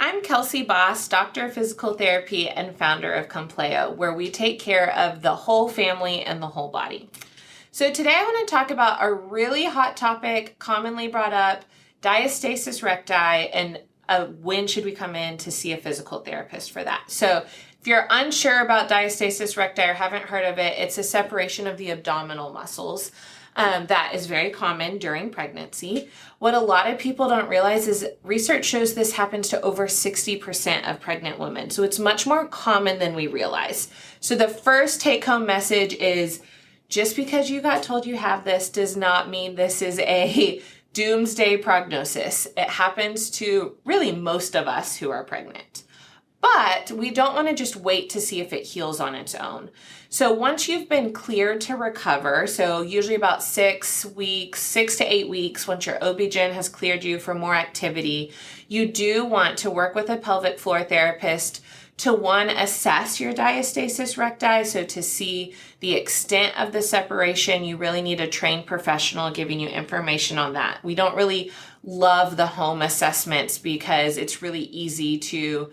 I'm Kelsey Boss, Doctor of Physical Therapy and founder of Compleo, where we take care of the whole family and the whole body. So today I want to talk about a really hot topic, commonly brought up, diastasis recti, and when should we come in to see a physical therapist for that. So if you're unsure about diastasis recti or haven't heard of it, it's a separation of the abdominal muscles. That is very common during pregnancy. What a lot of people don't realize is research shows this happens to over 60% of pregnant women. So it's much more common than we realize. So the first take-home message is just because you got told you have this does not mean this is a doomsday prognosis. It happens to really most of us who are pregnant. But we don't want to just wait to see if it heals on its own. So once you've been cleared to recover, so usually about 6 weeks, 6 to 8 weeks, once your OB-GYN has cleared you for more activity, you do want to work with a pelvic floor therapist to, one, assess your diastasis recti. So to see the extent of the separation, you really need a trained professional giving you information on that. We don't really love the home assessments because it's really easy to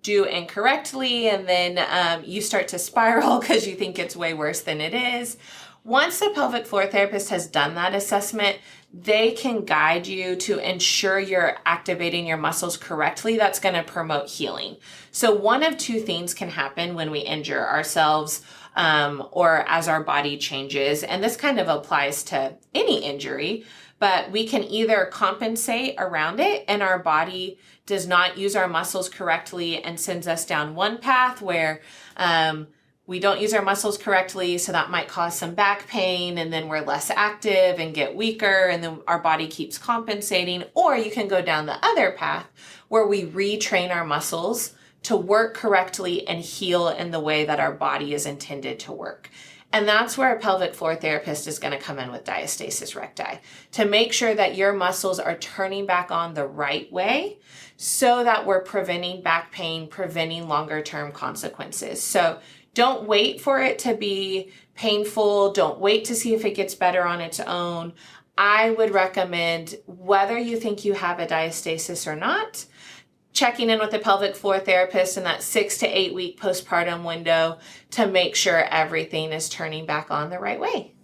do incorrectly, and then you start to spiral because you think it's way worse than it is. Once the pelvic floor therapist has done that assessment, they can guide you to ensure you're activating your muscles correctly. That's going to promote healing. So one of two things can happen when we injure ourselves or as our body changes, and this kind of applies to any injury, but we can either compensate around it and our body does not use our muscles correctly and sends us down one path where we don't use our muscles correctly, so that might cause some back pain, and then we're less active and get weaker, and then our body keeps compensating. Or you can go down the other path where we retrain our muscles to work correctly and heal in the way that our body is intended to work. And that's where a pelvic floor therapist is going to come in with diastasis recti to make sure that your muscles are turning back on the right way so that we're preventing back pain, preventing longer term consequences. So don't wait for it to be painful. Don't wait to see if it gets better on its own. I would recommend, whether you think you have a diastasis or not, checking in with a pelvic floor therapist in that 6 to 8 week postpartum window to make sure everything is turning back on the right way.